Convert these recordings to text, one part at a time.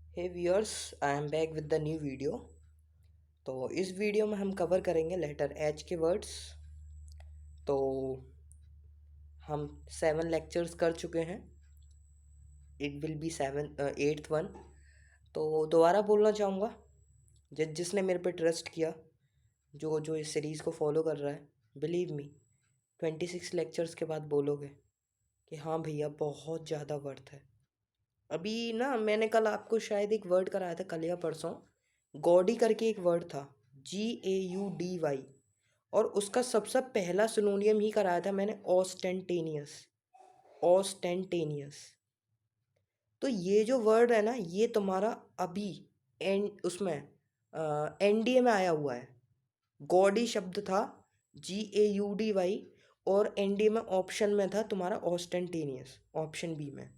Hey viewers, I am back with the new video. तो इस video में हम कवर करेंगे लेटर एच के वर्ड्स। तो हम 7 लेक्चर्स कर चुके हैं। It will be 8th 1। तो दोबारा बोलना चाहूँगा, जिसने मेरे पे ट्रस्ट किया, जो जो इस सीरीज़ को फॉलो कर रहा है, बिलीव मी, 26 लेक्चर्स के बाद बोलोगे कि हाँ भैया बहुत ज़्यादा वर्थ है। अभी ना मैंने कल आपको शायद एक वर्ड कराया था, कल या परसों, गॉडी करके एक वर्ड था, GAUDY। और उसका सबसे पहला सिनोनियम ही कराया था मैंने, ऑस्टेंटेनियस। ऑस्टेंटेनियस। तो ये जो वर्ड है ना, ये तुम्हारा अभी उसमें NDA में आया हुआ है। गॉडी शब्द था, GAUDY, और NDA में ऑप्शन में था तुम्हारा ऑस्टेंटेनियस, ऑप्शन बी में।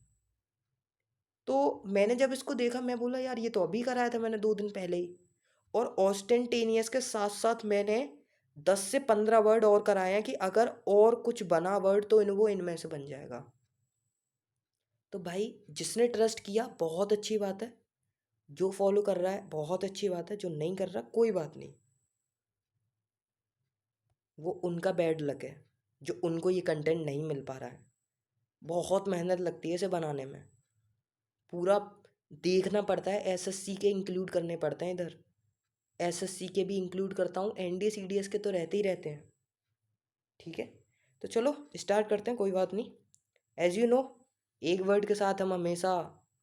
तो मैंने जब इसको देखा, मैं बोला यार ये तो अभी कराया था मैंने 2 दिन पहले ही। और ऑस्टेंटेनियस के साथ साथ मैंने 10 से 15 वर्ड और कराए हैं कि अगर और कुछ बना वर्ड तो वो इनमें से बन जाएगा। तो भाई जिसने ट्रस्ट किया बहुत अच्छी बात है, जो फॉलो कर रहा है बहुत अच्छी बात है, जो नहीं कर रहा कोई बात नहीं, वो उनका बैड लक है जो उनको ये कंटेंट नहीं मिल पा रहा है। बहुत मेहनत लगती है इसे बनाने में, पूरा देखना पड़ता है, SSC के इंक्लूड करने पड़ते हैं इधर, SSC के भी इंक्लूड करता हूँ, NDA CDS के तो रहते ही रहते हैं। ठीक है, तो चलो स्टार्ट करते हैं, कोई बात नहीं। एज यू नो, एक वर्ड के साथ हम हमेशा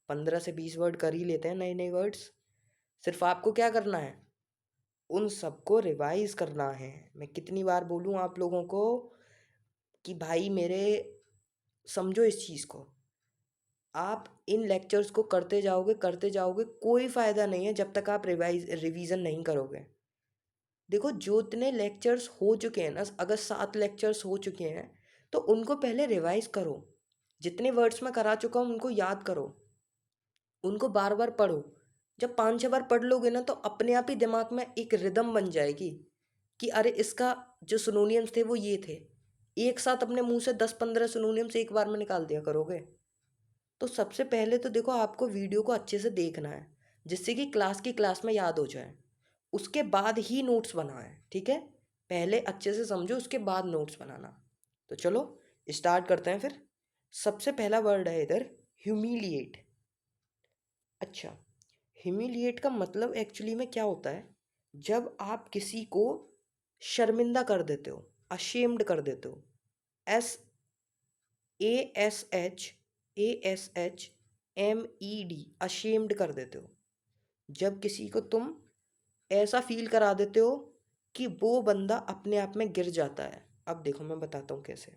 15 से 20 वर्ड कर ही लेते हैं, नए नए वर्ड्स। सिर्फ आपको क्या करना है, उन सबको रिवाइज करना है। मैं कितनी बार बोलूँ आप लोगों को कि भाई मेरे, समझो इस चीज़ को। आप इन लेक्चर्स को करते जाओगे, कोई फ़ायदा नहीं है जब तक आप रिवीजन नहीं करोगे। देखो जो इतने लेक्चर्स हो चुके हैं ना, अगर 7 लेक्चर्स हो चुके हैं तो उनको पहले रिवाइज करो। जितने वर्ड्स मैं करा चुका हूँ उनको याद करो, उनको बार बार पढ़ो। जब 5-6 बार पढ़ लोगे ना तो अपने आप ही दिमाग में एक रिदम बन जाएगी कि अरे इसका जो सिनोनियम्स थे वो ये थे। एक साथ अपने मुंह से 10-15 सिनोनियम्स एक बार में निकाल दिया करोगे। तो सबसे पहले तो देखो आपको वीडियो को अच्छे से देखना है, जिससे कि क्लास की क्लास में याद हो जाए। उसके बाद ही नोट्स बनाए, ठीक है। पहले अच्छे से समझो, उसके बाद नोट्स बनाना। तो चलो स्टार्ट करते हैं फिर। सबसे पहला वर्ड है इधर, ह्यूमिलिएट। अच्छा, ह्यूमिलिएट का मतलब एक्चुअली में क्या होता है, जब आप किसी को शर्मिंदा कर देते हो, अशेम्ड कर देते हो। एस ASHASHMED, अशेम्ड कर देते हो। जब किसी को तुम ऐसा फील करा देते हो कि वो बंदा अपने आप में गिर जाता है। अब देखो मैं बताता हूँ कैसे।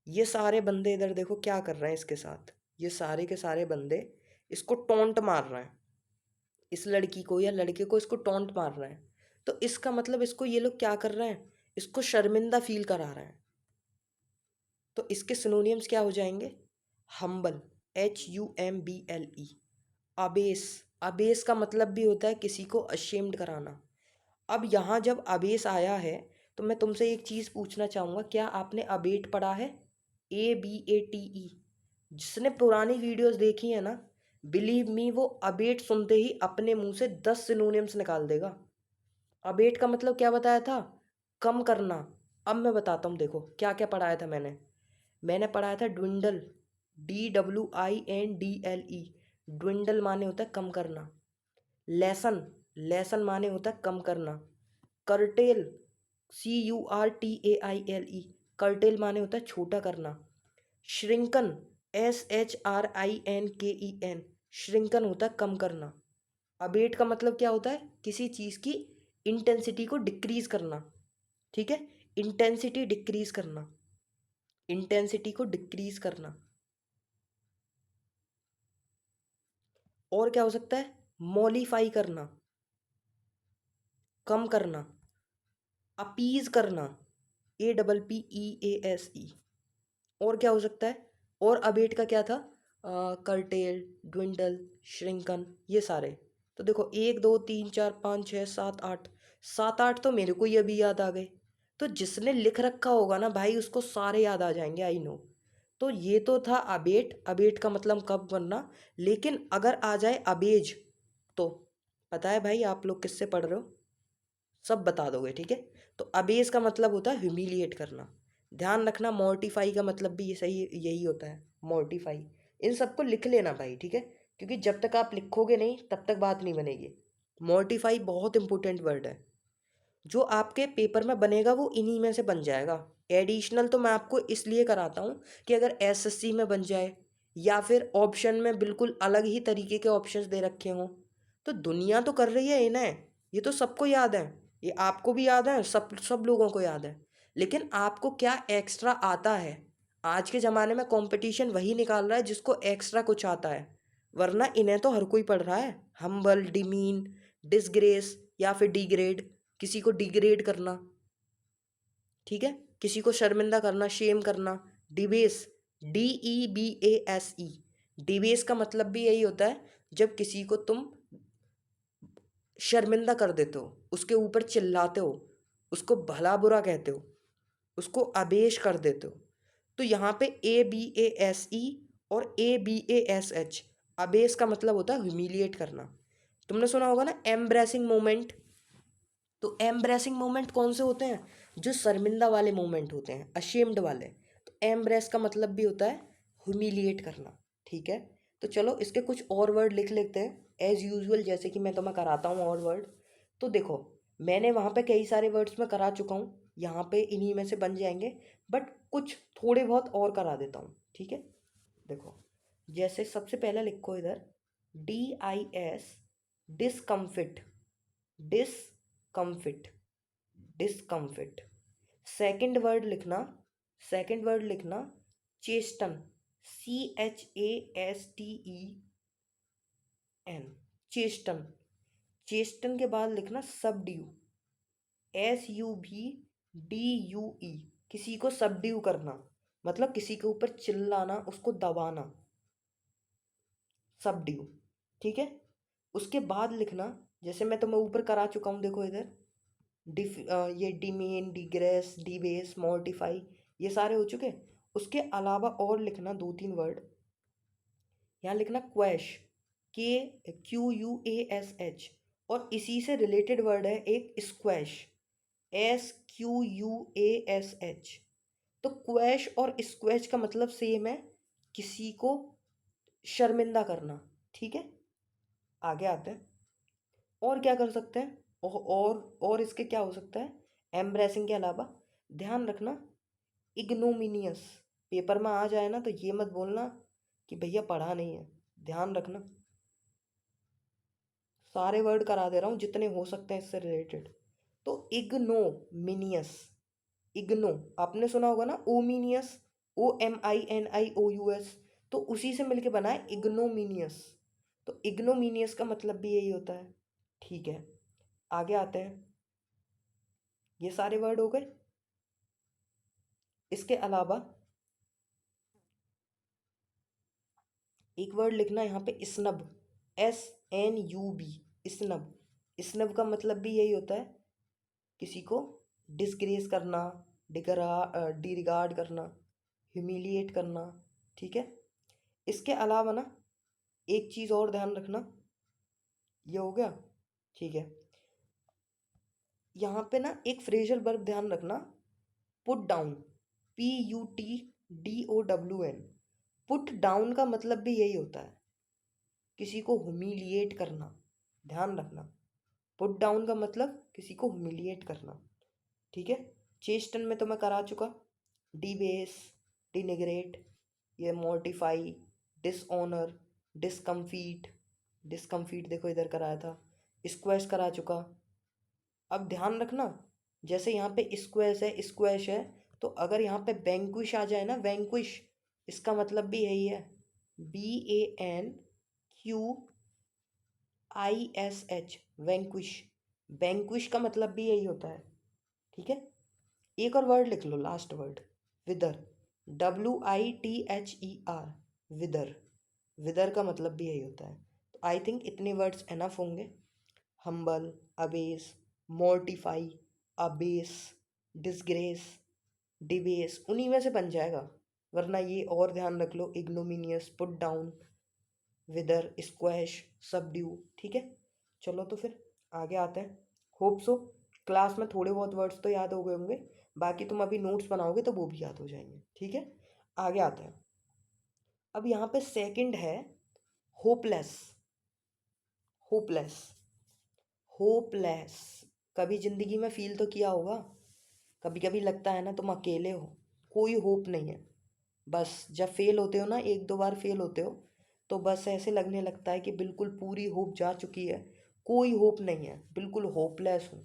ये सारे बंदे इधर देखो क्या कर रहे हैं इसके साथ, ये सारे के सारे बंदे इसको टोंट मार रहे हैं, इस लड़की को या लड़के को इसको टोंट मार रहे हैं। तो इसका मतलब इसको ये लोग क्या कर रहे हैं, इसको शर्मिंदा फील करा रहे हैं। तो इसके सिनोनियम्स क्या हो जाएंगे, हम्बल, HUMBLE। अबेस, अबेस का मतलब भी होता है किसी को अशेम्ड कराना। अब यहाँ जब अबेस आया है तो मैं तुमसे एक चीज़ पूछना चाहूँगा, क्या आपने अबेट पढ़ा है, ABATE? जिसने पुरानी वीडियोस देखी है ना, बिलीव मी, वो अबेट सुनते ही अपने मुंह से 10 सिनोनिम्स निकाल देगा। अबेट का मतलब क्या बताया था, कम करना। अब मैं बताता हूँ, देखो क्या क्या पढ़ाया था मैंने। मैंने पढ़ाया था ड्विंडल, DWINDLE। ड्विंडल माने होता है कम करना। लेसन, लेसन माने होता है कम करना। कर्टेल, CURTAILE, कर्टेल माने होता है छोटा करना। श्रिंकन, SHRINKEN, श्रिंकन होता है कम करना। अबेट का मतलब क्या होता है, किसी चीज़ की इंटेंसिटी को डिक्रीज करना। ठीक है, इंटेंसिटी डिक्रीज करना, इंटेंसिटी को डिक्रीज करना। और क्या हो सकता है, मॉलिफाई करना, कम करना। अपीज करना, APPEASE। और क्या हो सकता है, और अबेट का क्या था, कर्टेल, ड्विंडल, श्रिंकन, ये सारे। तो देखो 1 2 3 4 5 6 7 8, 7 8 तो मेरे को ही अभी याद आ गए। तो जिसने लिख रखा होगा ना भाई, उसको सारे याद आ जाएंगे, आई नो। तो ये तो था अबेट, अबेट का मतलब कब बनना। लेकिन अगर आ जाए अबेज, तो पता है भाई आप लोग किससे पढ़ रहे हो, सब बता दोगे, ठीक है। तो अबेस का मतलब होता है ह्यूमिलिएट करना। ध्यान रखना मॉर्टिफाई का मतलब भी ये सही यही होता है, मॉर्टिफाई। इन सबको लिख लेना भाई, ठीक है, क्योंकि जब तक आप लिखोगे नहीं तब तक बात नहीं बनेगी। मॉर्टिफाई बहुत इंपॉर्टेंट वर्ड है, जो आपके पेपर में बनेगा वो इन्हीं में से बन जाएगा। एडिशनल तो मैं आपको इसलिए कराता हूँ कि अगर एसएससी में बन जाए या फिर ऑप्शन में बिल्कुल अलग ही तरीके के ऑप्शंस दे रखे हों, तो दुनिया तो कर रही है इन्हें, ये तो सबको याद है, ये आपको भी याद है, सब सब लोगों को याद है। लेकिन आपको क्या एक्स्ट्रा आता है। आज के ज़माने में कंपटीशन वही निकाल रहा है जिसको एक्स्ट्रा कुछ आता है, वरना इन्हें तो हर कोई पढ़ रहा है। हम्बल, डिमीन, डिसग्रेस या फिर डिग्रेड, किसी को डिग्रेड करना, ठीक है, किसी को शर्मिंदा करना, शेम करना। डिबेस, DEBASE, डिबेस का मतलब भी यही होता है, जब किसी को तुम शर्मिंदा कर देते हो, उसके ऊपर चिल्लाते हो, उसको भला बुरा कहते हो, उसको अबेश कर देते हो। तो यहाँ पे ABASE और ABASH, अबेस का मतलब होता है ह्यूमिलिएट करना। तुमने सुना होगा ना एम्ब्रेसिंग मोमेंट। तो एम्ब्रेसिंग मोमेंट कौन से होते हैं, जो शर्मिंदा वाले मोमेंट होते हैं, अशेम्ड वाले। तो एम्ब्रेस का मतलब भी होता है ह्यूमिलिएट करना, ठीक है। तो चलो इसके कुछ और वर्ड लिख लेते हैं एज यूजुअल, जैसे कि मैं तुम्हें कराता हूँ और वर्ड। तो देखो, मैंने वहाँ पे कई सारे वर्ड्स में करा चुका हूँ, यहाँ पे इन्हीं में से बन जाएंगे, बट कुछ थोड़े बहुत और करा देता हूँ, ठीक है। देखो, जैसे सबसे पहले लिखो इधर DIS, डिसकम्फिट, डिसकम्फिट, डिसकम्फिट। सेकंड वर्ड लिखना चेस्टन, CHASTEN, चेस्टन। चेस्टन के बाद लिखना सबड्यू, SUBDUE, किसी को सबड्यू करना, मतलब किसी के ऊपर चिल्लाना, उसको दबाना, सबड्यू, ठीक है। उसके बाद लिखना, जैसे मैं तुम्हें ऊपर करा चुका हूँ, देखो इधर ये डिमेन, डिग्रेस, डिबेस, मॉर्टिफाई, ये सारे हो चुके। उसके अलावा और लिखना दो तीन वर्ड। यहाँ लिखना क्वैश, KQUASH, और इसी से रिलेटेड वर्ड है एक स्क्वैश, SQUASH। तो क्वैश और स्क्वैश का मतलब सेम है, किसी को शर्मिंदा करना, ठीक है। आगे आते हैं, और क्या कर सकते हैं, और इसके क्या हो सकता है एम्ब्रेसिंग के अलावा। ध्यान रखना इग्नोमिनियस, पेपर में आ जाए ना तो ये मत बोलना कि भैया पढ़ा नहीं है, ध्यान रखना। सारे वर्ड करा दे रहा हूँ जितने हो सकते हैं इससे रिलेटेड। तो इग्नोमिनियस, इग्नो आपने सुना होगा ना, ओमिनियस, OMINIOUS, तो उसी से मिलके बना है इग्नोमिनियस। तो इग्नोमिनियस का मतलब भी यही होता है, ठीक है। आगे आते हैं, ये सारे वर्ड हो गए। इसके अलावा एक वर्ड लिखना यहाँ पे स्नब, SNUB, स्नब। स्नब का मतलब भी यही होता है, किसी को डिसग्रेस करना, डिरिगार्ड करना, ह्यूमिलिएट करना, ठीक है। इसके अलावा ना एक चीज़ और ध्यान रखना, ये हो गया, ठीक है। यहाँ पे ना एक फ्रेजल वर्ब ध्यान रखना, put down, PUTDOWN। Put down का मतलब भी यही होता है, किसी को हुमिलिएट करना, ध्यान रखना। पुट डाउन का मतलब किसी को हुमिलिएट करना, ठीक है। चेस्टन में तो मैं करा चुका, डिबेस, डिनिग्रेट, ये मॉर्टिफाई, डिसऑनर, डिसकम्फीट, डिसकम्फीट देखो इधर कराया था, स्क्वैश करा चुका। अब ध्यान रखना, जैसे यहाँ पे स्क्वैश है, तो अगर यहाँ पे वैंक्विश आ जाए ना, वैंक्विश, इसका मतलब भी यही है, BANQUISH, वैंक्विश। वैंक्विश का मतलब भी यही होता है, ठीक है। एक और वर्ड लिख लो, लास्ट वर्ड, विदर, WITHER, विदर। विदर का मतलब भी यही होता है। तो आई थिंक इतने वर्ड्स एनफ होंगे। हम्बल, अबेस, मोर्टिफाई, अबेस, डिसग्रेस, डिबेस, उन्हीं में से बन जाएगा। वरना ये और ध्यान रख लो, इग्नोमिनियस, पुट डाउन, विदर, स्क्वैश, सबड्यू। ठीक है, चलो तो फिर आगे आते हैं। होप सो क्लास में थोड़े बहुत वर्ड्स तो याद हो गए होंगे, बाकी तुम अभी नोट्स बनाओगे तो वो भी याद हो जाएंगे। ठीक है, आगे आते हैं। अब यहाँ पे सेकंड है होपलेस। होपलेस, होपलेस, कभी जिंदगी में फील तो किया होगा। कभी कभी लगता है ना तुम अकेले हो, कोई होप नहीं है। बस जब फेल होते हो ना, एक दो बार फेल होते हो, तो बस ऐसे लगने लगता है कि बिल्कुल पूरी होप जा चुकी है, कोई होप नहीं है, बिल्कुल होपलेस हूँ।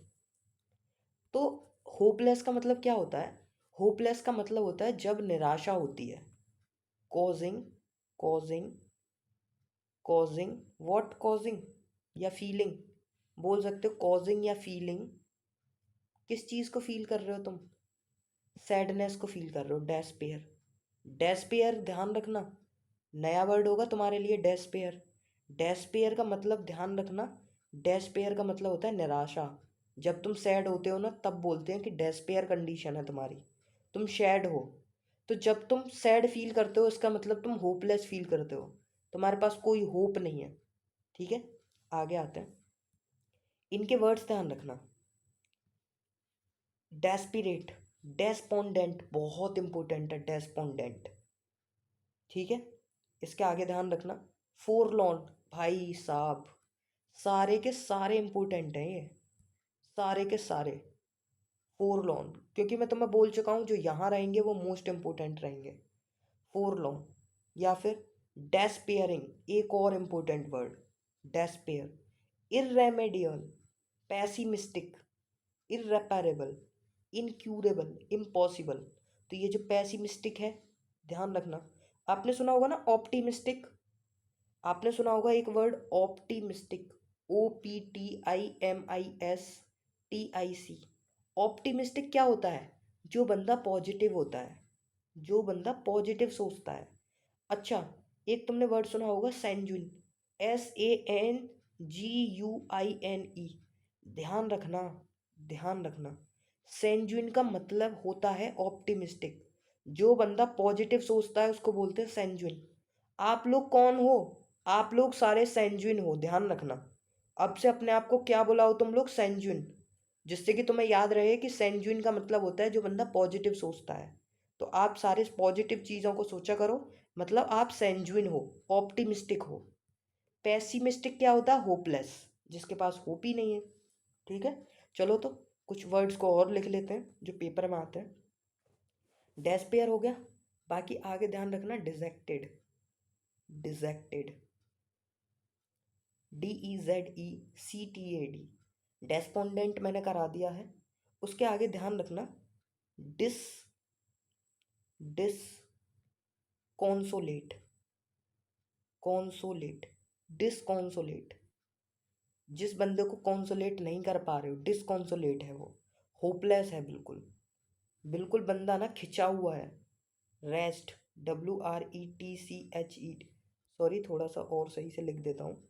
तो होपलेस का मतलब क्या होता है? होपलेस का मतलब होता है जब निराशा होती है। Causing, causing, causing, what causing, या फीलिंग, बोल सकते हो कॉजिंग या फीलिंग। किस चीज़ को फील कर रहे हो तुम? सैडनेस को फील कर रहे हो, डेस्पेयर। डेस्पेयर ध्यान रखना, नया वर्ड होगा तुम्हारे लिए, डेस्पेयर। डेस्पेयर का मतलब ध्यान रखना, डेस्पेयर का मतलब होता है निराशा। जब तुम सैड होते हो ना, तब बोलते हैं कि डेस्पेयर कंडीशन है तुम्हारी, तुम सैड हो। तो जब तुम सैड फील करते हो, इसका मतलब तुम होपलेस फील करते हो, तुम्हारे पास कोई होप नहीं है। ठीक है, आगे आते हैं। इनके वर्ड्स ध्यान रखना। डेस्पिरेट, डेस्पोंडेंट, बहुत इंपॉर्टेंट है डेस्पोंडेंट। ठीक है, इसके आगे ध्यान रखना। फोरलॉन, भाई साहब, सारे के सारे इंपॉर्टेंट हैं ये, सारे के सारे। फोरलॉन, क्योंकि मैं तुम्हें बोल चुका हूँ जो यहाँ रहेंगे वो मोस्ट इंपॉर्टेंट रहेंगे। फोरलॉन, या फिर डेस्पेयरिंग, एक और important word, despair. Irremedial, pessimistic, irreparable, incurable, impossible. तो ये जो पैसिमिस्टिक है, ध्यान रखना। आपने सुना होगा ना ऑप्टिमिस्टिक, आपने सुना होगा एक वर्ड ऑप्टिमिस्टिक, OPTIMISTIC। ऑप्टिमिस्टिक क्या होता है? जो बंदा पॉजिटिव होता है, जो बंदा पॉजिटिव सोचता है। अच्छा, एक तुमने वर्ड सुना होगा सैंजुइन, SANGUINE। ध्यान रखना, ध्यान रखना, सैंजुइन का मतलब होता है ऑप्टिमिस्टिक। जो बंदा पॉजिटिव सोचता है उसको बोलते हैं सैंजुइन। आप लोग कौन हो? आप लोग सारे सैंजुइन हो, ध्यान रखना। अब से अपने आप को क्या बुलाओ तुम लोग? सैंजुइन, जिससे कि तुम्हें याद रहे कि सैंजुइन का मतलब होता है जो बंदा पॉजिटिव सोचता है। तो आप सारे पॉजिटिव चीज़ों को सोचा करो, मतलब आप सैंजुइन हो, ऑप्टिमिस्टिक हो। पेसिमिस्टिक क्या होता है? होपलेस, जिसके पास होप ही नहीं है। ठीक है, चलो तो कुछ वर्ड्स को और लिख लेते हैं जो पेपर में आते हैं। डेस्पेयर हो गया, बाकी आगे ध्यान रखना। डिजेक्टेड, डिजेक्टेड, DEZECTAD, डेस्पोंडेंट मैंने करा दिया है। उसके आगे ध्यान रखना, डिस डिस कॉन्सोलेट, कॉन्सोलेट, डिसकॉन्सोलेट। जिस बंदे को कॉन्सोलेट नहीं कर पा रहे हो, डिसकॉन्सोलेट है वो, होपलेस है बिल्कुल, बिल्कुल बंदा ना खिंचा हुआ है। रेस्ट, WRETCHED, सॉरी थोड़ा सा और सही से लिख देता हूँ,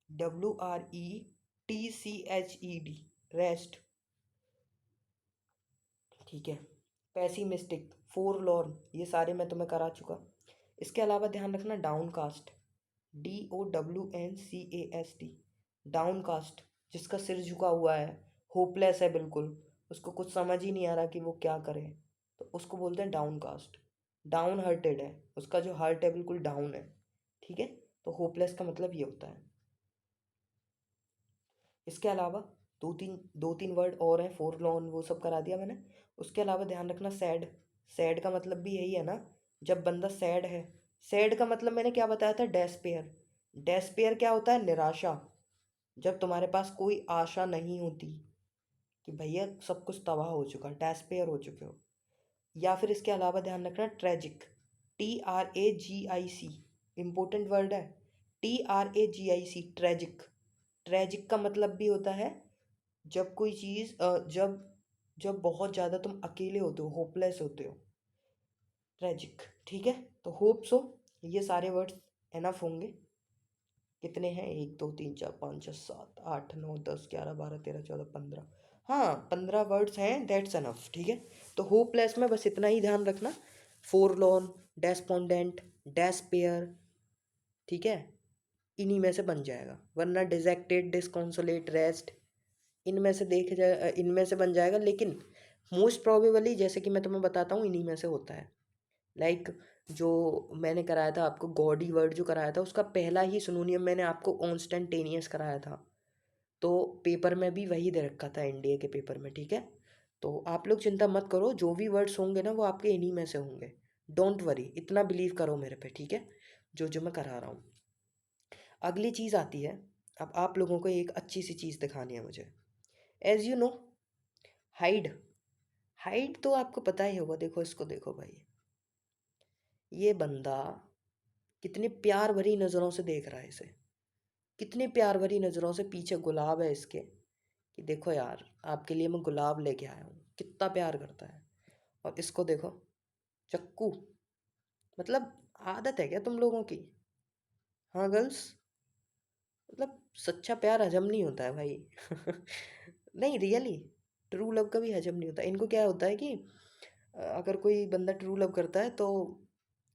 WRETCHED, रेस्ट। ठीक है, पेसिमिस्टिक, फोरलॉर्न, ये सारे मैं तुम्हें करा चुका। इसके अलावा ध्यान रखना डाउनकास्ट, DOWNCAST, डाउनकास्ट, जिसका सिर झुका हुआ है, होपलेस है बिल्कुल, उसको कुछ समझ ही नहीं आ रहा कि वो क्या करे, तो उसको बोलते हैं डाउनकास्ट। डाउन हार्टेड है, उसका जो हार्ट है बिल्कुल डाउन है। ठीक है, तो होपलेस का मतलब ये होता है। इसके अलावा दो तीन वर्ड और हैं, फोरलॉन वो सब करा दिया मैंने। उसके अलावा ध्यान रखना सैड, सैड का मतलब भी यही है ना, जब बंदा सैड है। सैड का मतलब मैंने क्या बताया था? डेस्पेयर। डेस्पेयर क्या होता है? निराशा, जब तुम्हारे पास कोई आशा नहीं होती कि भैया सब कुछ तबाह हो चुका, डेस्पेयर हो चुके हो। या फिर इसके अलावा ध्यान रखना ट्रेजिक, TRAGIC, इम्पोर्टेंट वर्ड है, TRAGIC, ट्रेजिक। ट्रेजिक का मतलब भी होता है जब कोई चीज़ जब जब बहुत ज़्यादा तुम अकेले होते हो, होपलेस होते हो, ट्रेजिक। ठीक है, तो होप सो ये सारे वर्ड्स एनफ होंगे। कितने हैं? 1 2 3 4 5 6 7 8 9 10 11 12 13 14 15, हाँ 15 वर्ड्स हैं, दैट्स एनफ। ठीक है, तो होपलेस में बस इतना ही ध्यान रखना। फोरलॉर्न, डेस्पोंडेंट, डेस्पेयर, ठीक है, इन्हीं में से बन जाएगा। वरना डिजेक्टेड, डिसकॉन्सोलेट, रेस्ट, इनमें से देख जाए, इनमें से बन जाएगा। लेकिन मोस्ट प्रोबेबली जैसे कि मैं तुम्हें बताता हूँ इन्हीं में से होता है। लाइक जो मैंने कराया था आपको, गॉडी वर्ड जो कराया था उसका पहला ही सिनोनियम मैंने आपको कॉन्स्टेंटेनियस कराया था। तो पेपर में भी वही दे रखा था, एनडीए के पेपर में, ठीक है। तो आप लोग चिंता मत करो, जो भी वर्ड्स होंगे ना वो आपके इन्हीं में से होंगे। डोंट वरी, इतना बिलीव करो मेरे पे, ठीक है, जो जो मैं करा रहा हूँ। अगली चीज़ आती है, अब आप लोगों को एक अच्छी सी चीज़ दिखानी है मुझे। As you know, hide, hide तो आपको पता ही होगा। देखो इसको, देखो भाई, ये बंदा कितनी प्यार भरी नज़रों से देख रहा है इसे, कितनी प्यार भरी नज़रों से, पीछे गुलाब है इसके, कि देखो यार आपके लिए मैं गुलाब लेके आया हूँ, कितना प्यार करता है। और इसको देखो, चक्कू, मतलब आदत है क्या तुम लोगों की? हाँ गर्ल्स, मतलब सच्चा प्यार हजम नहीं होता है भाई। नहीं रियली, ट्रू लव कभी हजम नहीं होता। इनको क्या होता है कि अगर कोई बंदा ट्रू लव करता है तो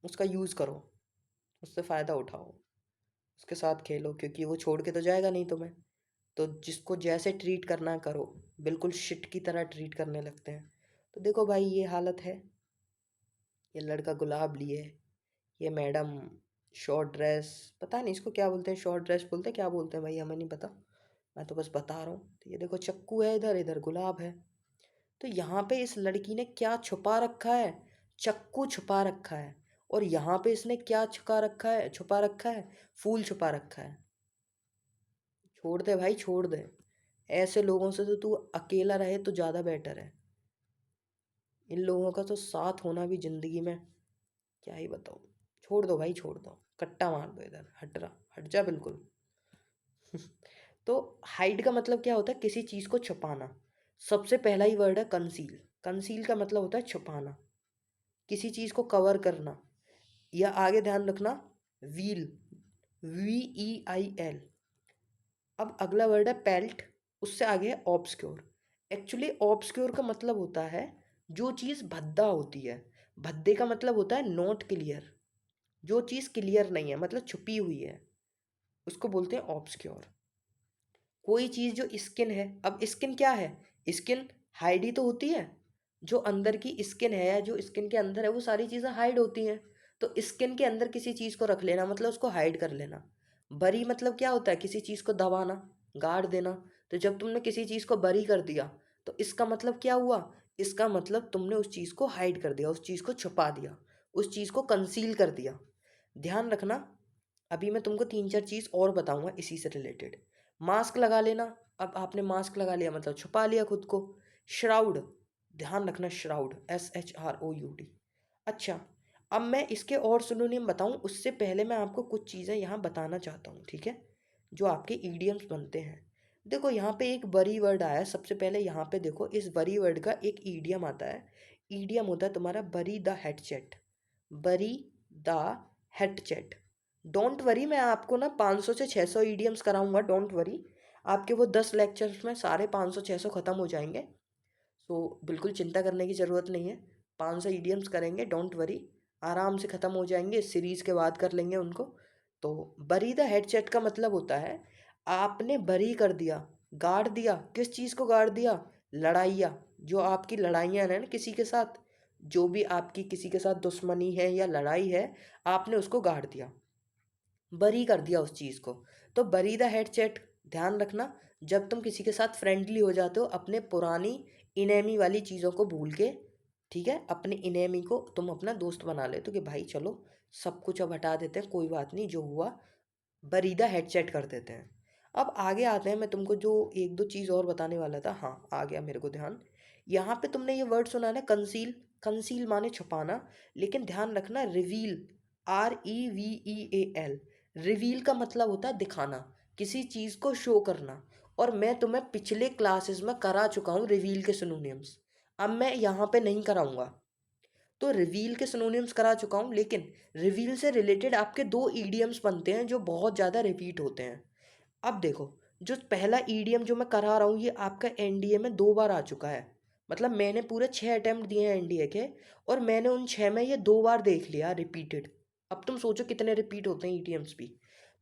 उसका यूज़ करो, उससे फ़ायदा उठाओ, उसके साथ खेलो, क्योंकि वो छोड़ के तो जाएगा नहीं तुम्हें। तो जिसको जैसे ट्रीट करना है करो, बिल्कुल शिट की तरह ट्रीट करने लगते हैं। तो देखो भाई ये हालत है, ये लड़का गुलाब लिए, ये मैडम शॉर्ट ड्रेस, पता नहीं इसको क्या बोलते हैं, शॉर्ट ड्रेस बोलते हैं, क्या बोलते हैं भाई हमें नहीं पता, मैं तो बस बता रहा हूँ। तो ये देखो चक्कू है, इधर इधर गुलाब है। तो यहाँ पे इस लड़की ने क्या छुपा रखा है? चक्कू छुपा रखा है। और यहाँ पे इसने क्या छुपा रखा है? छुपा रखा है, फूल छुपा रखा है। छोड़ दे भाई, छोड़ दे, ऐसे लोगों से तो तू अकेला रहे तो ज़्यादा बेटर है। इन लोगों का तो साथ होना भी ज़िंदगी में क्या ही बताऊँ। छोड़ दो भाई, छोड़ दो, कट्टा मार दो, इधर हट रहा, हट जा बिल्कुल। तो हाइड का मतलब क्या होता है? किसी चीज़ को छुपाना। सबसे पहला ही वर्ड है कंसील। कंसील का मतलब होता है छुपाना, किसी चीज़ को कवर करना। या आगे ध्यान रखना, व्हील, VEIL। अब अगला वर्ड है पेल्ट, उससे आगे है ऑब्सक्योर। एक्चुअली ऑब्सक्योर का मतलब होता है जो चीज़ भद्दा होती है। भद्दे का मतलब होता है नॉट क्लियर, जो चीज़ क्लियर नहीं है, मतलब छुपी हुई है, उसको बोलते हैं ऑब्सक्योर। कोई चीज़ जो स्किन है, अब स्किन क्या है? स्किन हाइड ही तो होती है। जो अंदर की स्किन है, या जो स्किन के अंदर है, वो सारी चीज़ें हाइड होती हैं। तो स्किन के अंदर किसी चीज़ को रख लेना मतलब उसको हाइड कर लेना। बरी मतलब क्या होता है? किसी चीज़ को दबाना, गाड़ देना। तो जब तुमने किसी चीज़ को बरी कर दिया तो इसका मतलब क्या हुआ? इसका मतलब तुमने उस चीज़ को हाइड कर दिया, उस चीज़ को छुपा दिया, उस चीज़ को कंसील कर दिया। ध्यान रखना, अभी मैं तुमको तीन चार चीज़ और बताऊंगा इसी से रिलेटेड। मास्क लगा लेना, अब आपने मास्क लगा लिया मतलब छुपा लिया खुद को। श्राउड, ध्यान रखना, श्राउड, SHROUD। अच्छा, अब मैं इसके और सिनोनिम बताऊं उससे पहले मैं आपको कुछ चीज़ें यहाँ बताना चाहता हूँ, ठीक है, जो आपके ईडियम्स बनते हैं। देखो यहाँ पे एक बरी वर्ड आया है, सबसे पहले यहाँ पे देखो, इस बरी वर्ड का एक ईडियम आता है। ईडियम होता है तुम्हारा बरी द हेडसेट, बरी द हेडसेट। डोंट वरी, मैं आपको ना 500 से 600 ईडियम्स कराऊंगा, डोंट वरी। आपके वो 10 लेक्चर्स में सारे 500 600 ख़त्म हो जाएंगे। सो बिल्कुल चिंता करने की ज़रूरत नहीं है, 500 ईडियम्स करेंगे, डोंट वरी, आराम से ख़त्म हो जाएंगे, इस सीरीज़ के बाद कर लेंगे उनको। तो बरी द हेडसेट का मतलब होता है आपने बरी कर दिया, गाड़ दिया। किस चीज़ को गाड़ दिया? लड़ाइयाँ, जो आपकी लड़ाइयाँ हैं ना किसी के साथ, जो भी आपकी किसी के साथ दुश्मनी है या लड़ाई है, आपने उसको गाड़ दिया, बरी कर दिया उस चीज़ को। तो बरी द हेडसेट। ध्यान रखना, जब तुम किसी के साथ फ्रेंडली हो जाते हो, अपने पुरानी इनेमी वाली चीज़ों को भूल के, ठीक है, अपने इनेमी को तुम अपना दोस्त बना लेते हो कि भाई चलो सब कुछ अब हटा देते हैं, कोई बात नहीं, जो हुआ बरी द हेडसेट कर देते हैं। अब आगे आते हैं, मैं तुमको जो एक दो चीज़ और बताने वाला था, हाँ आ गया मेरे को ध्यान। यहाँ पे तुमने ये वर्ड सुना ना, कंसील। कंसील माने छुपाना, लेकिन ध्यान रखना, रिवील, REVEAL। रिवील का मतलब होता है दिखाना, किसी चीज़ को शो करना। और मैं तुम्हें पिछले क्लासेस में करा चुका हूँ रिवील के सिनोनिम्स, अब मैं यहाँ पे नहीं कराऊंगा। तो रिवील के सिनोनिम्स करा चुका हूँ, लेकिन रिवील से रिलेटेड आपके दो ईडियम्स बनते हैं जो बहुत ज़्यादा रिपीट होते हैं। अब देखो, जो पहला ईडियम जो मैं करा रहा हूँ ये आपका एनडीए में 2 बार आ चुका है, मतलब मैंने पूरे 6 अटेम्प्ट दिए हैं एनडीए के, और मैंने उन 6 में ये 2 बार देख लिया रिपीटेड। अब तुम सोचो कितने रिपीट होते हैं ईटीएम्स भी।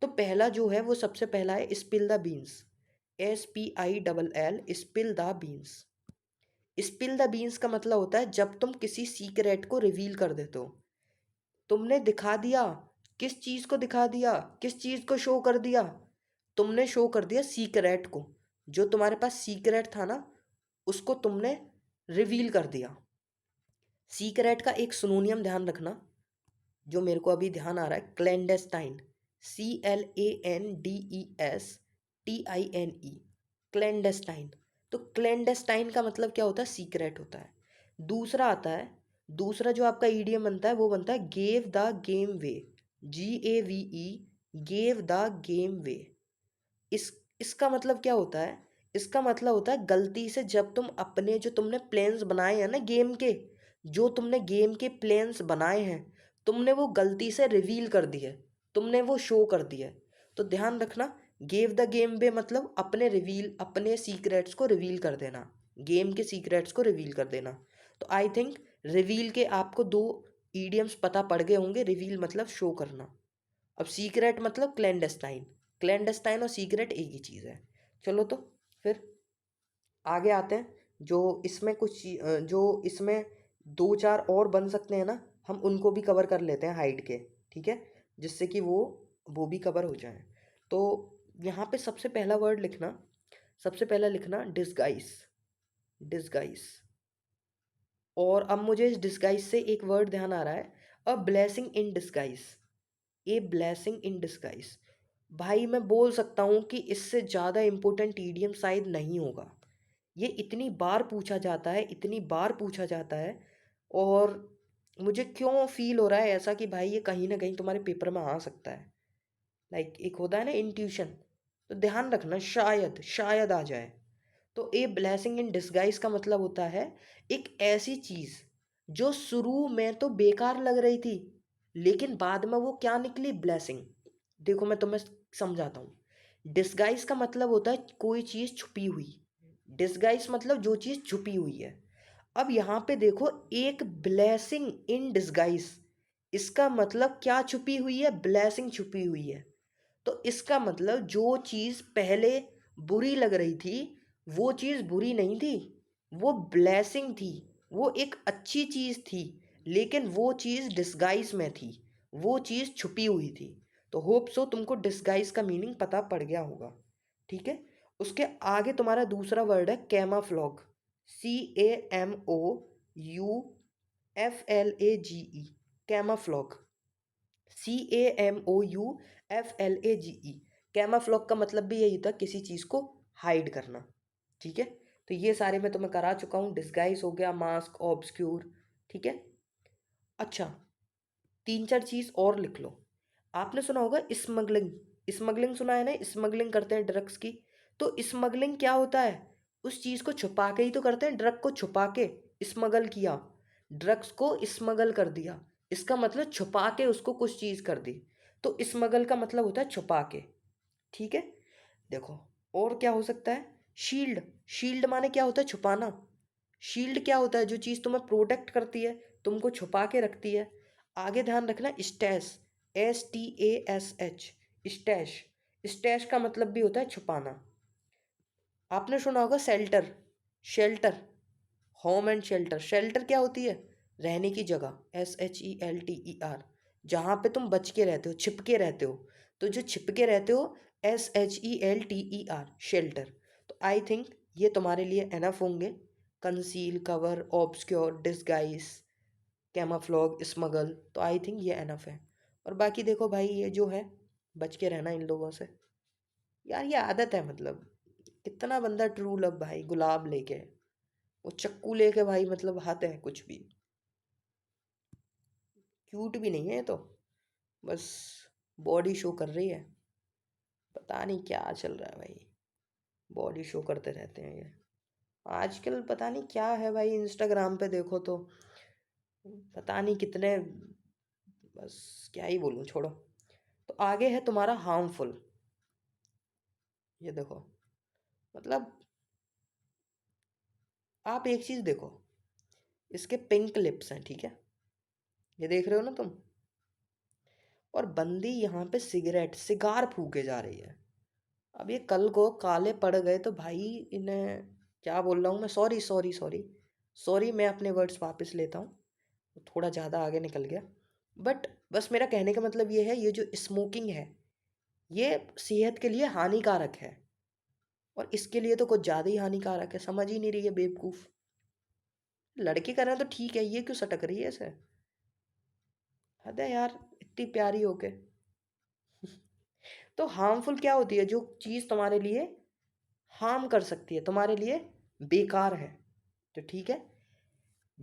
तो पहला जो है वो सबसे पहला है spill the beans, SPILL, spill the beans. Spill the beans का मतलब होता है जब तुम किसी सीक्रेट को रिवील कर देते हो। तुमने दिखा दिया, किस चीज़ को दिखा दिया, किस चीज़ को शो कर दिया, तुमने शो कर दिया सीक्रेट को। जो तुम्हारे पास सीक्रेट था ना, उसको तुमने रिवील कर दिया। सीक्रेट का एक सुनोनियम ध्यान रखना, जो मेरे को अभी ध्यान आ रहा है, क्लैंडेस्टाइन, CLANDESTINE, क्लैंडेस्टाइन। तो क्लैंडेस्टाइन का मतलब क्या होता है? सीक्रेट होता है। दूसरा आता है, दूसरा जो आपका ईडीएम बनता है वो बनता है gave the game way, GAVE, gave the game way. इसका मतलब क्या होता है? इसका मतलब होता है गलती से जब तुम अपने जो तुमने प्लेन्स बनाए हैं ना गेम के, जो तुमने गेम के प्लेन्स बनाए हैं, तुमने वो गलती से रिवील कर दिए, तुमने वो शो कर दिया। तो ध्यान रखना, गेव द गेम वे मतलब अपने सीक्रेट्स को रिवील कर देना, गेम के सीक्रेट्स को रिवील कर देना। तो आई थिंक रिवील के आपको 2 ईडियम्स पता पड़ गए होंगे। रिवील मतलब शो करना, अब सीक्रेट मतलब क्लैंडेस्टाइन। क्लैंडेस्टाइन और सीक्रेट एक ही चीज़ है। चलो तो फिर आगे आते हैं। जो इसमें 2-4 और बन सकते हैं ना, हम उनको भी कवर कर लेते हैं हाइड के, ठीक है, जिससे कि वो भी कवर हो जाए। तो यहाँ पे सबसे पहला वर्ड लिखना, सबसे पहला लिखना डिस्गाइस, डिस्गाइस। और अब मुझे इस डिस्गाइस से एक वर्ड ध्यान आ रहा है, a blessing in disguise, a blessing in disguise. भाई मैं बोल सकता हूँ कि इससे ज़्यादा इम्पोर्टेंट ईडीएम शायद नहीं होगा। ये इतनी बार पूछा जाता है, इतनी बार पूछा जाता है, और मुझे क्यों फील हो रहा है ऐसा कि भाई ये कहीं ना कहीं तुम्हारे पेपर में आ सकता है। लाइक एक होता है ना इंट्यूशन, तो ध्यान रखना शायद शायद आ जाए। तो ए ब्लेसिंग इन डिस्गाइज का मतलब होता है एक ऐसी चीज़ जो शुरू में तो बेकार लग रही थी, लेकिन बाद में वो क्या निकली? ब्लेसिंग। देखो मैं तुम्हें समझाता हूँ। डिस्गाइज का मतलब होता है कोई चीज़ छुपी हुई, डिस्गाइज मतलब जो चीज़ छुपी हुई है। अब यहाँ पे देखो, एक ब्लेसिंग इन डिस्गाइज, इसका मतलब क्या छुपी हुई है? ब्लेसिंग छुपी हुई है। तो इसका मतलब जो चीज़ पहले बुरी लग रही थी, वो चीज़ बुरी नहीं थी, वो ब्लेसिंग थी, वो एक अच्छी चीज़ थी, लेकिन वो चीज़ डिस्गाइज में थी, वो चीज़ छुपी हुई थी। तो होप सो तुमको डिस्गाइज का मीनिंग पता पड़ गया होगा, ठीक है। उसके आगे तुम्हारा दूसरा वर्ड है कैमाफ्लॉग, CAMOUFLAGE, कैमाफ्लॉग, CAMOUFLAGE। कैमाफ्लॉग का मतलब भी यही था, किसी चीज़ को हाइड करना, ठीक है। तो ये सारे मैं तुम्हें करा चुका हूँ, डिस्गाइज हो गया, मास्क, ऑब्सक्यूर, ठीक है। अच्छा, 3-4 चीज़ और लिख लो। आपने सुना होगा स्मगलिंग, स्मगलिंग सुना है ना, स्मगलिंग करते हैं ड्रग्स की। तो स्मगलिंग क्या होता है? उस चीज़ को छुपा के ही तो करते हैं, ड्रग को छुपा के स्मगल किया, ड्रग्स को स्मगल कर दिया, इसका मतलब छुपा के उसको कुछ चीज़ कर दी। तो स्मगल का मतलब होता है छुपा के, ठीक है। देखो और क्या हो सकता है? शील्ड, शील्ड माने क्या होता है? छुपाना। शील्ड क्या होता है? जो चीज़ तुम्हें प्रोटेक्ट करती है, तुमको छुपा के रखती है। आगे ध्यान रखना, स्टैश, STASH, स्टैश, स्टैश का मतलब भी होता है छुपाना। आपने सुना होगा shelter, shelter, home and shelter. Shelter क्या होती है? रहने की जगह, SHELTER, जहाँ पे तुम बच के रहते हो, छिप के रहते हो। तो जो छिप के रहते हो, SHELTER, शेल्टर। तो आई थिंक ये तुम्हारे लिए एनफ होंगे। Conceal, cover, obscure, disguise, camouflage, smuggle, तो आई थिंक ये एनफ है। और बाकी देखो भाई, ये जो है बच के रहना इन लोगों से। यार ये आदत है, मतलब कितना बंदा ट्रू लव भाई गुलाब लेके, वो चक्कू लेके भाई, मतलब हद है कुछ भी। क्यूट भी नहीं है ये तो, बस बॉडी शो कर रही है। पता नहीं क्या चल रहा है भाई, बॉडी शो करते रहते हैं ये आजकल। पता नहीं क्या है भाई, इंस्टाग्राम पे देखो तो पता नहीं कितने, बस क्या ही बोलूँ, छोड़ो। तो आगे है तुम्हारा हार्मफुल। ये देखो, मतलब आप एक चीज़ देखो, इसके पिंक लिप्स हैं, ठीक है, ये देख रहे हो ना तुम, और बंदी यहाँ पे सिगार फूके जा रही है। अब ये कल को काले पड़ गए तो भाई इन्हें, क्या बोल रहा हूँ मैं, सॉरी सॉरी सॉरी सॉरी, मैं अपने वर्ड्स वापस लेता हूँ, थोड़ा ज़्यादा आगे निकल गया। बट बस मेरा कहने का मतलब ये है, ये जो स्मोकिंग है ये सेहत के लिए हानिकारक है, और इसके लिए तो कुछ ज़्यादा ही हानिकारक है, समझ ही नहीं रही है बेवकूफ़। लड़के कर रहे हैं तो ठीक है, ये क्यों सटक रही है इसे, हद है यार, इतनी प्यारी होके। तो हार्मफुल क्या होती है, जो चीज़ तुम्हारे लिए हार्म कर सकती है, तुम्हारे लिए बेकार है, तो ठीक है।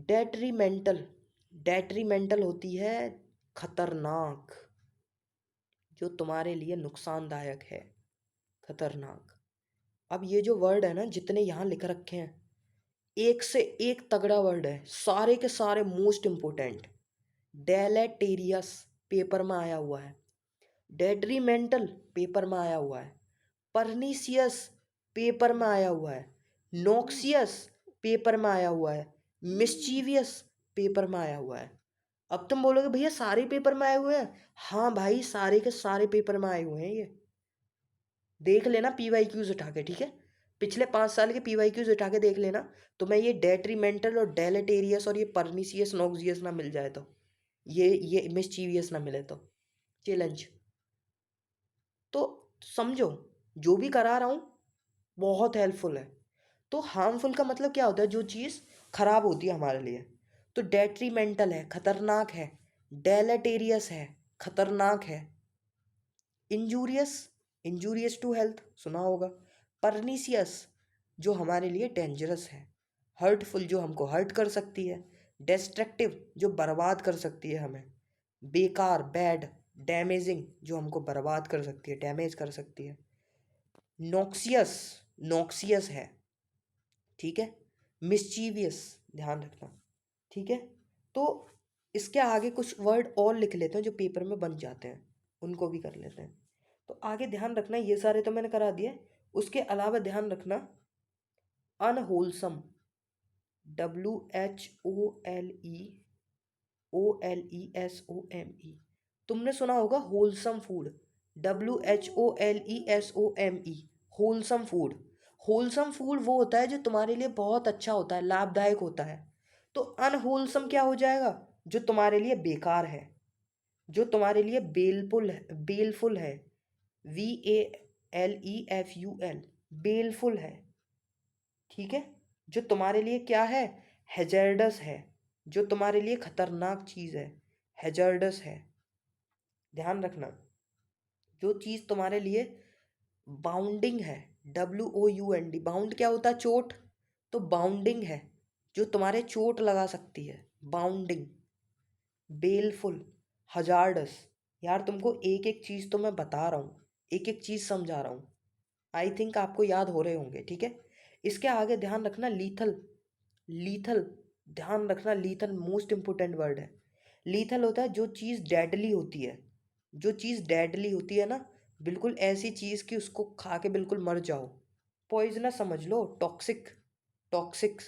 डेट्रीमेंटल, डेट्रीमेंटल होती है खतरनाक, जो तुम्हारे लिए नुकसानदायक है, खतरनाक। अब ये जो वर्ड है ना, जितने यहाँ लिख रखे हैं, एक से एक तगड़ा वर्ड है, सारे के सारे मोस्ट इम्पोर्टेंट। डेलेटेरियस पेपर में आया हुआ है, डेट्रीमेंटल पेपर में आया हुआ है, परनीसियस पेपर में आया हुआ है, नोक्सियस पेपर में आया हुआ है, मिस्चीवियस पेपर में आया हुआ है। अब तुम बोलोगे भैया सारे पेपर में आए हुए हैं, हाँ भाई सारे के सारे पेपर में आए हुए हैं, ये देख लेना PYQs उठा के, ठीक है, पिछले 5 साल के PYQs उठा के देख लेना। तो मैं ये डेट्रीमेंटल और डेलेटेरियस और ये परनीसियस नोक्सियस ना मिल जाए तो, ये मिस्चीवियस ना मिले तो, चैलेंज। तो समझो, जो भी करा रहा हूँ बहुत हेल्पफुल है। तो हार्मफुल का मतलब क्या होता है, जो चीज़ खराब होती है हमारे लिए। तो डेट्रीमेंटल है, खतरनाक है, डेलेटेरियस है, खतरनाक है, इंजूरियस, इंजूरियस टू हेल्थ सुना होगा, परनीसियस जो हमारे लिए डेंजरस है, हर्टफुल जो हमको हर्ट कर सकती है, डिस्ट्रक्टिव जो बर्बाद कर सकती है हमें, बेकार बैड, डैमेजिंग जो हमको बर्बाद कर सकती है, डैमेज कर सकती है, नॉक्सियस, नॉक्सियस है, ठीक है, मिस्चीवियस, ध्यान रखना, ठीक है। तो इसके आगे कुछ वर्ड और लिख लेते हैं जो पेपर में बन जाते हैं, उनको भी कर लेते हैं। तो आगे ध्यान रखना, ये सारे तो मैंने करा दिए, उसके अलावा ध्यान रखना अनहोलसम, WHOLESOME, तुमने सुना होगा wholesome food, WHOLESOME, wholesome food. Wholesome food वो होता है जो तुम्हारे लिए बहुत अच्छा होता है, लाभदायक होता है। तो अनहोलसम क्या हो जाएगा, जो तुम्हारे लिए बेकार है, जो तुम्हारे लिए बेलफुल है, बेलफुल है, VALEFUL, बेलफुल है, ठीक है, जो तुम्हारे लिए क्या है, हैजर्डस है, जो तुम्हारे लिए खतरनाक चीज़ है, हैजर्डस है, ध्यान रखना। जो चीज़ तुम्हारे लिए बाउंडिंग है, WOUND, बाउंड क्या होता है, चोट, तो बाउंडिंग है, जो तुम्हारे चोट लगा सकती है, बाउंडिंग, बेलफुल, हजार्डस। यार तुमको एक एक चीज़ तो मैं बता रहा हूँ, एक एक चीज़ समझा रहा हूँ, आई थिंक आपको याद हो रहे होंगे, ठीक है। इसके आगे ध्यान रखना लीथल, लीथल, ध्यान रखना, लीथल मोस्ट इंपोर्टेंट वर्ड है। लीथल होता है जो चीज़ डेडली होती है, जो चीज़ डेडली होती है ना, बिल्कुल ऐसी चीज़ कि उसको खा के बिल्कुल मर जाओ, पॉइजनस समझ लो, टॉक्सिक, टॉक्सिक,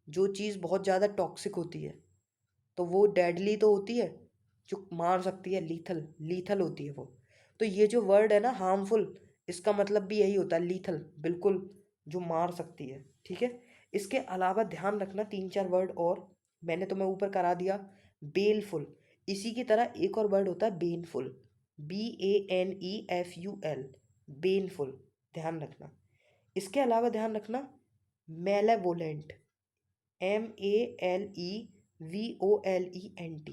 जो चीज़ बहुत ज़्यादा टॉक्सिक होती है तो वो डेडली तो होती है, जो मार सकती है, लीथल, लीथल होती है वो। तो ये जो वर्ड है ना हार्मफुल, इसका मतलब भी यही होता है, लीथल, बिल्कुल जो मार सकती है, ठीक है। इसके अलावा ध्यान रखना 3 4 वर्ड और मैंने तुम्हें ऊपर करा दिया, बेलफुल, इसी की तरह एक और वर्ड होता है बेनफुल, BANEFUL, बेनफुल, ध्यान रखना। इसके अलावा ध्यान रखना मेलेवोलेंट, MELEVOLENT,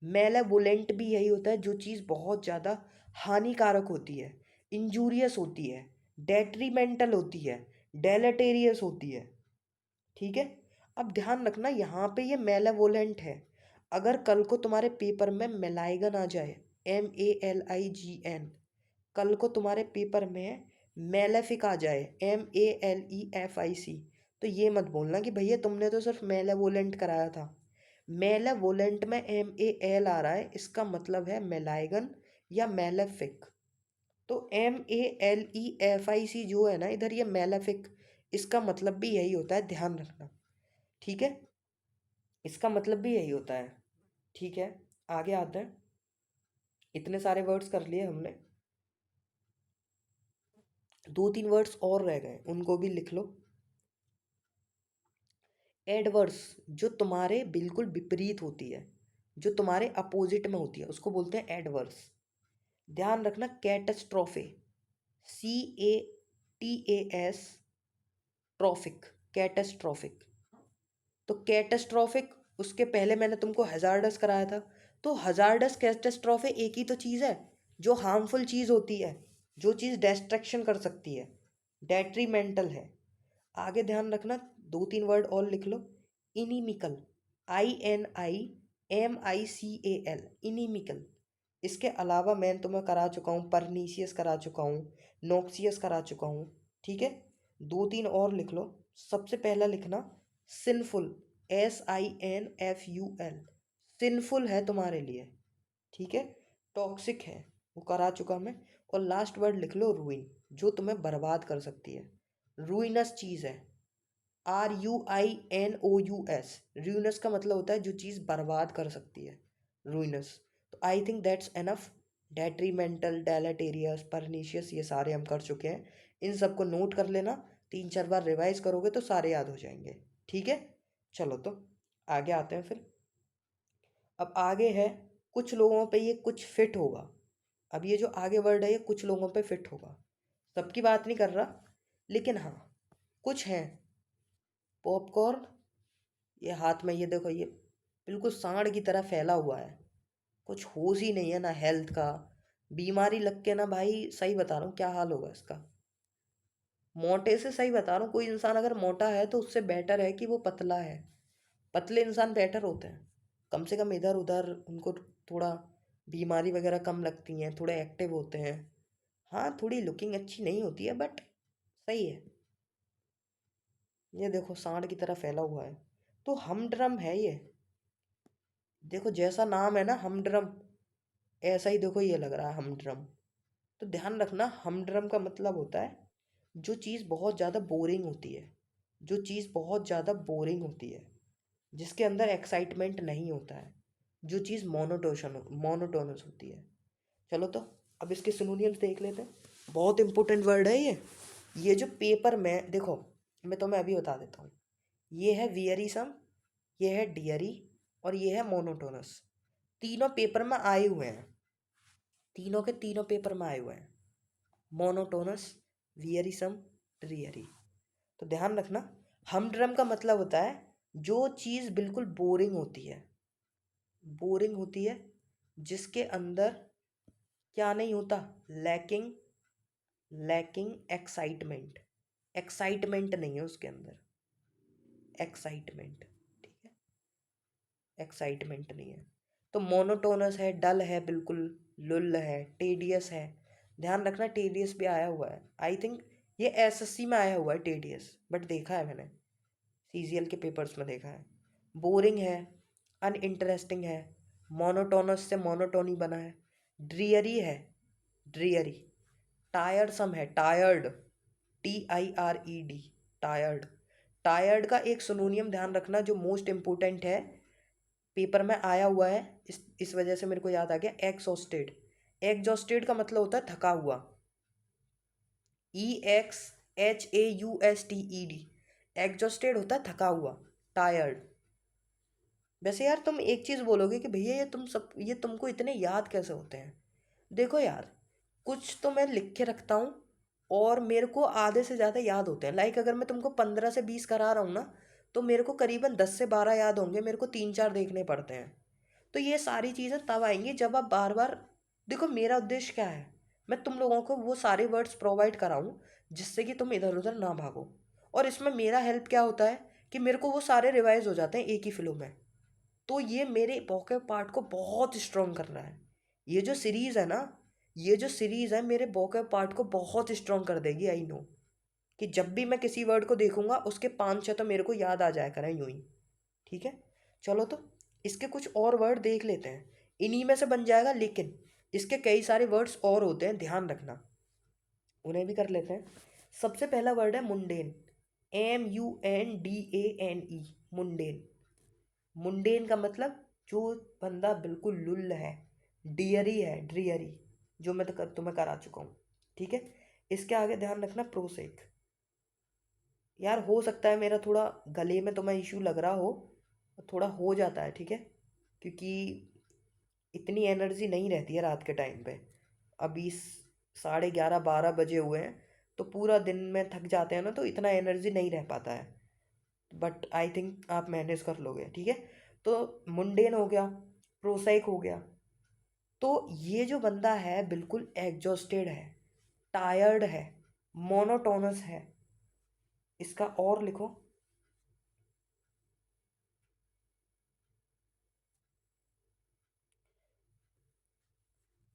मेलेवोलेंट भी यही होता है, जो चीज़ बहुत ज़्यादा हानिकारक होती है, इंजूरियस होती है, डेट्रीमेंटल होती है, डेलेटेरियस होती है, ठीक है। अब ध्यान रखना यहाँ पे ये मेलेवोलेंट है, अगर कल को तुम्हारे पेपर में मेलाइगन आ जाए, MALIGN, कल को तुम्हारे पेपर में मेलेफिक आ जाए, MELEFIC, तो ये मत बोलना कि भैया तुमने तो सिर्फ मेलेवोलेंट कराया था। मेलेवोलेंट में MAL आ रहा है, इसका मतलब है मेलाइगन या मेलेफिक। तो MELEFIC जो है ना इधर, ये मेलेफिक, इसका मतलब भी यही होता है, ध्यान रखना। ठीक है, इसका मतलब भी यही होता है। ठीक है, आगे आते हैं। इतने सारे वर्ड्स कर लिए हमने, दो तीन वर्ड्स और रह गए, उनको भी लिख लो। एडवर्स, जो तुम्हारे बिल्कुल विपरीत होती है, जो तुम्हारे अपोजिट में होती है, उसको बोलते हैं एडवर्स। ध्यान रखना, कैटेस्ट्रॉफे, CATAS, ट्रॉफिक, कैटेस्ट्रॉफिक। तो कैटेस्ट्रॉफिक, उसके पहले मैंने तुमको हजार्डस कराया था। तो हजार्डस कैटेस्ट्रॉफे एक ही तो चीज़ है, जो हार्मफुल चीज़ होती है, जो चीज़ डिस्ट्रैक्शन कर सकती है, डेट्रीमेंटल है। आगे ध्यान रखना, दो तीन वर्ड और लिख लो। Inimical, INIMICAL, inimical. इसके अलावा मैं तुम्हें करा चुका हूँ, परनीशियस करा चुका हूँ, नोक्सियस करा चुका हूँ। ठीक है, दो तीन और लिख लो। सबसे पहला लिखना सिंफुल, SINFUL, सिंफुल है तुम्हारे लिए। ठीक है, टॉक्सिक है, वो करा चुका मैं। और लास्ट वर्ड लिख लो रूइन, जो तुम्हें बर्बाद कर सकती है, रूइनस चीज़ है। RUINOUS, रूइनस का मतलब होता है जो चीज़ बर्बाद कर सकती है, रूइनस। तो I think that's enough. Detrimental, deleterious, pernicious, ये सारे हम कर चुके हैं। इन सबको नोट कर लेना, तीन चार बार रिवाइज करोगे तो सारे याद हो जाएंगे। ठीक है, चलो तो आगे आते हैं फिर। अब आगे है, कुछ लोगों पे ये कुछ फिट होगा। अब ये जो आगे वर्ड है, ये कुछ लोगों पे फिट होगा, सबकी बात नहीं कर रहा, लेकिन हाँ कुछ हैं। पॉपकॉर्न, ये हाथ में, ये देखो, ये बिल्कुल सांड की तरह फैला हुआ है, कुछ होश ही नहीं है ना हेल्थ का। बीमारी लग के ना भाई, सही बता रहा हूँ, क्या हाल होगा इसका। मोटे से, सही बता रहा हूँ, कोई इंसान अगर मोटा है तो उससे बेटर है कि वो पतला है। पतले इंसान बेटर होते हैं, कम से कम इधर उधर उनको थोड़ा बीमारी वगैरह कम लगती हैं, थोड़े एक्टिव होते हैं। हाँ, थोड़ी लुकिंग अच्छी नहीं होती है, बट सही है। ये देखो सांड की तरह फैला हुआ है, तो हमड्रम है ये। देखो जैसा नाम है ना हमड्रम, ऐसा ही देखो ये लग रहा है हमड्रम। तो ध्यान रखना, हमड्रम का मतलब होता है जो चीज़ बहुत ज़्यादा बोरिंग होती है, जो चीज़ बहुत ज़्यादा बोरिंग होती है, जिसके अंदर एक्साइटमेंट नहीं होता है, जो चीज़ मोनोटोनस होती है। चलो तो अब इसके सिनोनिम्स देख लेते हैं, बहुत इंपॉर्टेंट वर्ड है ये जो पेपर में देखो, मैं तुम्हें अभी बता देता हूँ। ये है वियरीसम, ये है डियरी, और ये है मोनोटोनस। तीनों पेपर में आए हुए हैं, तीनों के तीनों पेपर में आए हुए हैं, मोनोटोनस, वियरिसम, ड्रियरी। तो ध्यान रखना, हमड्रम का मतलब होता है जो चीज़ बिल्कुल बोरिंग होती है, बोरिंग होती है, जिसके अंदर क्या नहीं होता, लैकिंग, लैकिंग एक्साइटमेंट, एक्साइटमेंट नहीं है उसके अंदर, एक्साइटमेंट। ठीक है, एक्साइटमेंट नहीं है। तो मोनोटोनस है, डल है बिल्कुल, लुल है, टेडियस है। ध्यान रखना, टेडियस भी आया हुआ है, आई थिंक ये SSC में आया हुआ है टेडियस, बट देखा है मैंने, CGL के पेपर्स में देखा है। बोरिंग है, अनइंटरेस्टिंग है, मोनोटोनस से मोनोटोनी बना है। ड्रियरी है, ड्रियरी। टायर्डसम है, टायर्ड, TIRED, टायर्ड। टायर्ड का एक सुनोनियम ध्यान रखना जो मोस्ट इम्पोर्टेंट है, पेपर में आया हुआ है, इस वजह से मेरे को याद आ गया, एग्जॉस्टेड। एग्जॉस्टेड का मतलब होता है थका हुआ, EXHAUSTED, एग्जॉस्टेड होता है थका हुआ, टायर्ड। वैसे यार तुम एक चीज़ बोलोगे कि भैया ये तुम सब, ये तुमको इतने याद कैसे होते हैं। देखो यार, कुछ तो मैं लिख के रखता हूँ और मेरे को आधे से ज़्यादा याद होते हैं। लाइक अगर मैं तुमको 15 से 20 करा रहा हूँ ना, तो मेरे को करीबन 10 से 12 याद होंगे, मेरे को तीन चार देखने पड़ते हैं। तो ये सारी चीज़ें तब आएंगी जब आप बार बार, देखो मेरा उद्देश्य क्या है, मैं तुम लोगों को वो सारे वर्ड्स प्रोवाइड कराऊँ जिससे कि तुम इधर उधर ना भागो। और इसमें मेरा हेल्प क्या होता है कि मेरे को वो सारे रिवाइज हो जाते हैं एक ही फिल्म में। तो ये मेरे वोकैब पार्ट को बहुत स्ट्रॉन्ग कर रहा है। ये जो सीरीज़ है ना, ये जो सीरीज़ है मेरे वोकैब पार्ट को बहुत स्ट्रॉन्ग कर देगी, आई नो। कि जब भी मैं किसी वर्ड को देखूंगा उसके पाँच छः तो मेरे को याद आ जाया करें यूं ही। ठीक है, चलो तो इसके कुछ और वर्ड देख लेते हैं, इन्हीं में से बन जाएगा, लेकिन इसके कई सारे वर्ड्स और होते हैं, ध्यान रखना, उन्हें भी कर लेते हैं। सबसे पहला वर्ड है मुंडेन, MUNDANE, मुंडेन। मुंडेन का मतलब जो बंदा बिल्कुल लुल्ल है, डियरी है, ड्रियरी, जो मैं तो तुम्हें करा चुका हूँ। ठीक है, इसके आगे ध्यान रखना प्रोसेक। यार हो सकता है मेरा थोड़ा गले में तुम्हें इशू लग रहा हो, थोड़ा हो जाता है, ठीक है, क्योंकि इतनी एनर्जी नहीं रहती है रात के टाइम पे। अभी 11:30 12 बजे हुए हैं, तो पूरा दिन में थक जाते हैं ना, तो इतना एनर्जी नहीं रह पाता है। बट आई थिंक आप मैनेज कर लोगे, ठीक है। तो मुंडेन हो गया, प्रोसाइक हो गया। तो ये जो बंदा है बिल्कुल एग्जॉस्टेड है, टायर्ड है, मोनोटोनस है। इसका और लिखो।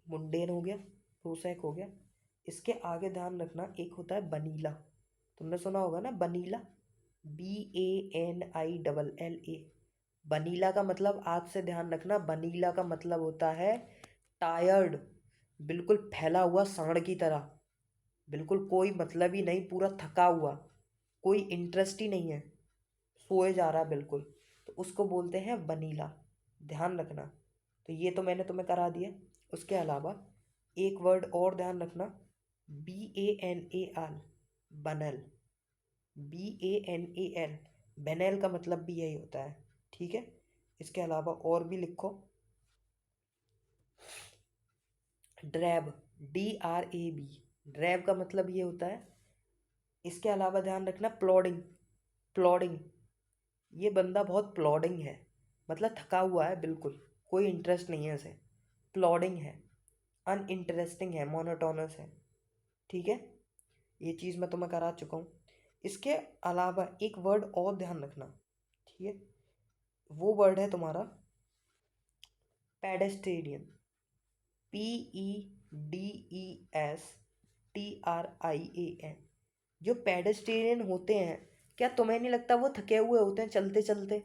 मुंडेन हो गया, प्रोसैक हो गया। इसके आगे ध्यान रखना, एक होता है बनीला। तुमने सुना होगा ना बनीला, BANILLA। बनीला का मतलब, आज से ध्यान रखना, बनीला का मतलब होता है टायर्ड, बिल्कुल फैला हुआ सांड की तरह, बिल्कुल कोई मतलब ही नहीं, पूरा थका हुआ, कोई इंटरेस्ट ही नहीं है, सोए जा रहा है बिल्कुल, तो उसको बोलते हैं वनीला। ध्यान रखना। तो ये तो मैंने तुम्हें करा दिया। उसके अलावा एक वर्ड और ध्यान रखना, BANAL, बनल। BANAL, बेनेल का मतलब भी यही होता है, ठीक है। इसके अलावा और भी लिखो, ड्रैब, DRAB, ड्रैब का मतलब ये होता है। इसके अलावा ध्यान रखना प्लॉडिंग, प्लॉडिंग, ये बंदा बहुत प्लॉडिंग है, मतलब थका हुआ है बिल्कुल, कोई इंटरेस्ट नहीं है उसे, प्लॉडिंग है, अनइंटरेस्टिंग है, मोनोटोनस है, ठीक है। ये चीज़ मैं तुम्हें करा चुका हूँ। इसके अलावा एक वर्ड और ध्यान रखना, ठीक है, वो वर्ड है तुम्हारा पेडेस्टेरियन, PEDESTRIAN। जो पेडेस्टेरियन होते हैं, क्या तुम्हें नहीं लगता वो थके हुए होते हैं, चलते चलते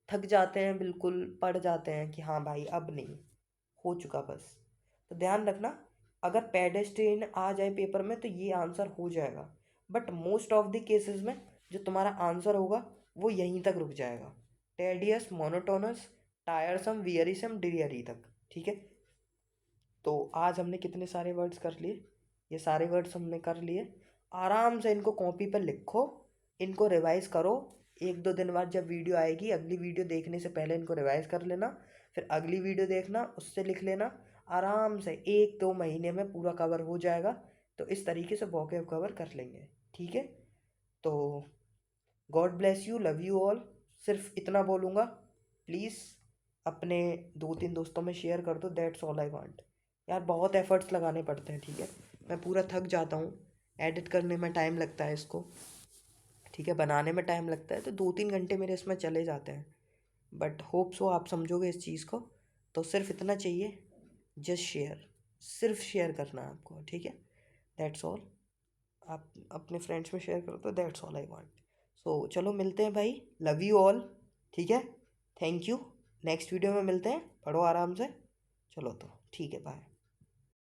थक जाते हैं, बिल्कुल पड़ जाते हैं कि हाँ भाई अब नहीं, हो चुका बस। तो ध्यान रखना, अगर पेडेस्ट्रियन आ जाए पेपर में तो ये आंसर हो जाएगा, but most of the cases में जो तुम्हारा आंसर होगा वो यहीं तक रुक जाएगा, टेडियस, मोनोटोनस, टायरसम, वियरिसम, डिरियरी तक, ठीक है। तो आज हमने कितने सारे वर्ड्स कर लिए, ये सारे वर्ड्स हमने कर लिए। आराम से इनको कॉपी पर लिखो, इनको रिवाइज करो। एक दो दिन बाद जब वीडियो आएगी, अगली वीडियो देखने से पहले इनको रिवाइज कर लेना, फिर अगली वीडियो देखना, उससे लिख लेना। आराम से 1 2 महीने में पूरा कवर हो जाएगा। तो इस तरीके से वोकैब कवर कर लेंगे, ठीक है। तो God bless you, love you all. सिर्फ इतना बोलूँगा, प्लीज़ अपने 2 3 दोस्तों में शेयर कर दो, दैट्स ऑल आई वांट। यार बहुत एफर्ट्स लगाने पड़ते हैं, ठीक है, मैं पूरा थक जाता हूँ, एडिट करने में टाइम लगता है इसको, ठीक है, बनाने में टाइम लगता है, तो 2 3 घंटे मेरे इसमें चले जाते हैं। बट होप सो आप समझोगे इस चीज़ को। तो सिर्फ इतना चाहिए, जस्ट शेयर, सिर्फ शेयर करना है आपको, ठीक है, दैट्स ऑल। आप अपने फ्रेंड्स में शेयर करो तो दैट्स ऑल आई वांट। सो चलो मिलते हैं भाई, लव यू ऑल, ठीक है, थैंक यू। नेक्स्ट वीडियो में मिलते हैं, पढ़ो आराम से। चलो तो ठीक है, बाय।